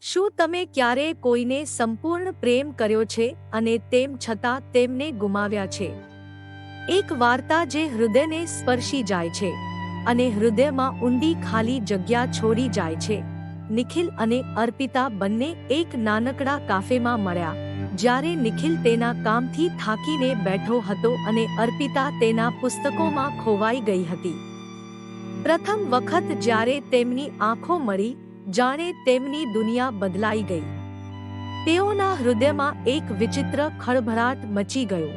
શું તમે ક્યારેય કોઈને સંપૂર્ણ પ્રેમ કર્યો છે અને તેમ છતાં તેમને ગુમાવ્યા છે? એક વાર્તા જે હૃદયને સ્પર્શી જાય છે અને હૃદયમાં ઊંડી ખાલી જગ્યા છોડી જાય છે. નિખિલ અને અર્પિતા બંને એક નાનકડા કાફેમાં મળ્યા, જ્યારે નિખિલ તેના કામથી થાકીને બેઠો હતો અને અર્પિતા તેના પુસ્તકોમાં ખોવાઈ ગઈ હતી. પ્રથમ વખત જ્યારે તેમની આંખો મળી, જાણે તેમની દુનિયા બદલાઈ ગઈ. તેઓના હૃદયમાં એક વિચિત્ર ખળભળાટ મચી ગયો.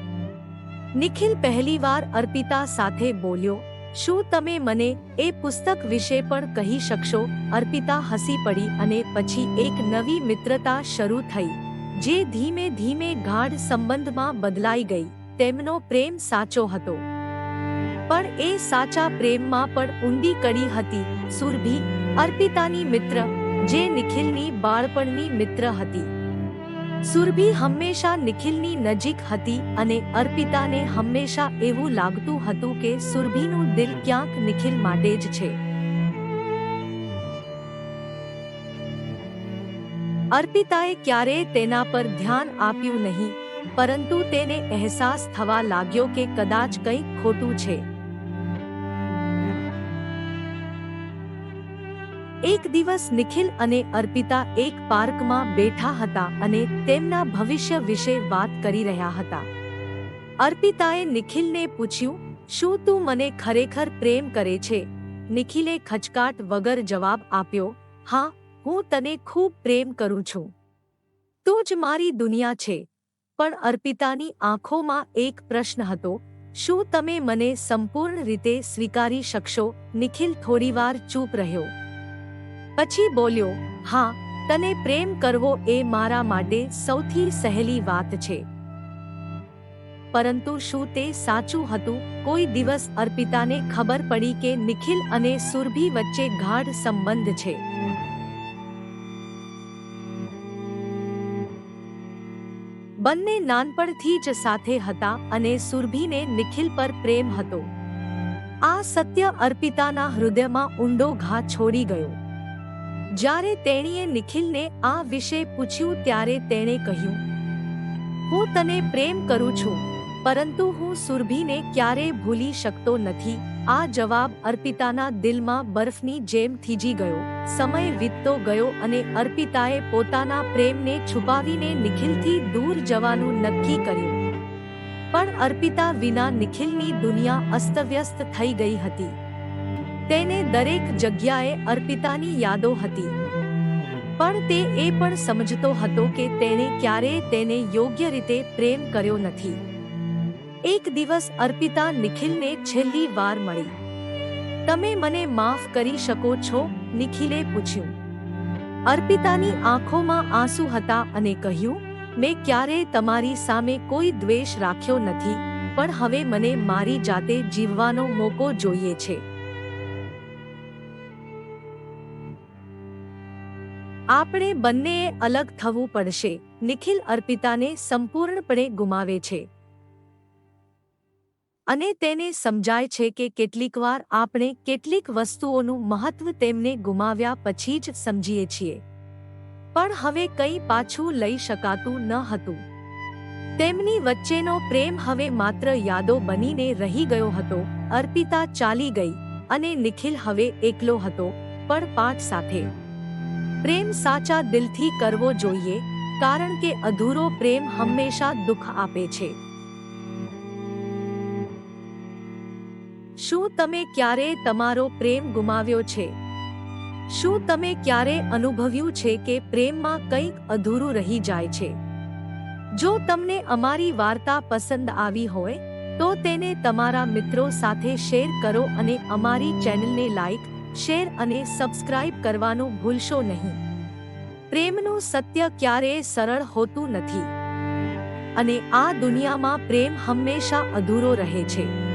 નિખિલ પહેલીવાર અર્પિતા સાથે બોલ્યો, "શું તમે મને એ પુસ્તક વિશે પણ કહી શકશો?" અર્પિતા હસી પડી અને પછી એક નવી મિત્રતા શરૂ થઈ, જે ધીમે ધીમે ગાઢ સંબંધમાં બદલાઈ ગઈ. તેમનો પ્રેમ સાચો હતો, પણ એ સાચા પ્રેમમાં પણ ઊંડી કડી હતી. સુરભી, અર્પિતાની મિત્ર, જે નિખિલની બાળપણની મિત્ર હતી. સુરભી હંમેશા નિખિલની નજીક હતી અને અર્પિતાને હંમેશા એવું લાગતું હતું કે સુરભીનું દિલ ક્યાંક નિખિલ માટે જ છે. અર્પિતાએ ક્યારેય તેના પર ધ્યાન આપ્યું નહીં, પરંતુ તેને અહેસાસ થવા લાગ્યો કે કદાચ કંઈક ખોટું છે. એક દિવસ નિખિલ અને અર્પિતા એક પાર્કમાં બેઠા હતા અને તેમના ભવિષ્ય વિશે વાત કરી રહ્યા હતા. અર્પિતાએ નિખિલને પૂછ્યું, "શું તું મને ખરેખર પ્રેમ કરે છે?" નિખિલે ખચકાટ વગર જવાબ આપ્યો, "હા, હું તને ખૂબ પ્રેમ કરું છું. તું જ મારી દુનિયા છે." પણ અર્પિતાની આંખોમાં એક પ્રશ્ન હતો, "શું તમે મને સંપૂર્ણ રીતે સ્વીકારી શકશો?" નિખિલ થોડીવાર ચૂપ રહ્યો. પછી બોલ્યો, "હા, તને પ્રેમ કરવો એ મારા માટે સૌથી સહેલી વાત છે." પરંતુ શું તે સાચું હતું? કોઈ દિવસ અર્પિતાને ખબર પડી કે નિખિલ અને સુરભી વચ્ચે ગાઢ સંબંધ છે. બંને નાનપણથી જ સાથે હતા અને સુરભીને નિખિલ પર પ્રેમ હતો. આ સત્ય અર્પિતાના હૃદયમાં ઊંડો ઘા છોડી ગયો. જ્યારે તેણીએ નિખિલને આ વિશે પૂછ્યું ત્યારે તેણે કહ્યું, "હું તને પ્રેમ કરું છું, પરંતુ હું સુરભીને ક્યારેય ભૂલી શકતો નથી." આ જવાબ અર્પિતાના દિલમાં બરફની જેમ થીજી ગયો. સમય વીતતો ગયો અને અર્પિતાએ પોતાના પ્રેમને છુપાવીને નિખિલથી દૂર જવાનું નક્કી કર્યું. પણ અર્પિતા વિના નિખિલની દુનિયા અસ્તવ્યસ્ત થઈ ગઈ હતી. તેને દરેક જગ્યાએ અર્પિતાની યાદો હતી, પણ તે એ પણ સમજતો હતો કે તેણે ક્યારેય તેને યોગ્ય રીતે પ્રેમ કર્યો નથી. એક દિવસ અર્પિતા નિખિલને છેલ્લી વાર મળી. "તમે મને માફ કરી શકો છો?" નિખિલે પૂછ્યું. અર્પિતાની આંખોમાં આંસુ હતા અને કહ્યું, "મેં ક્યારેય તમારી સામે કોઈ દ્વેષ રાખ્યો નથી, પણ હવે મને મારી જાતે જીવવાનો મોકો જોઈએ છે." આપણે બંનેએ અલગ થવું પડશે. નિખિલ અર્પિતાને સંપૂર્ણપણે ગુમાવે છે અને તેને સમજાય છે કે કેટલીકવાર આપણે કેટલીક વસ્તુઓનું મહત્વ તેમને ગુમાવ્યા પછી જ સમજીએ છીએ. પણ હવે કંઈ પાછું લઈ શકાતું ન હતું. તેમની વચ્ચેનો પ્રેમ હવે માત્ર યાદો બનીને રહી ગયો હતો. અર્પિતા ચાલી ગઈ અને નિખિલ હવે એકલો હતો, પણ પાઠ સાથે. પ્રેમ સાચા દિલથી કરવો જોઈએ, કારણ કે અધૂરો પ્રેમ હંમેશા દુઃખ આપે છે. શું તમે ક્યારેય તમારો પ્રેમ ગુમાવ્યો છે? શું તમે ક્યારેય અનુભવ્યું છે કે પ્રેમમાં કંઈક અધૂરું રહી જાય છે? જો તમને અમારી વાર્તા પસંદ આવી હોય, તો તેને તમારા મિત્રો સાથે શેર કરો અને અમારી ચેનલને લાઈક, શેર અને સબસ્ક્રાઇબ કરવાનું ભૂલશો નહીં. પ્રેમનું સત્ય ક્યારેય સરળ હોતું નથી અને આ દુનિયામાં પ્રેમ હંમેશા અધૂરો રહે છે.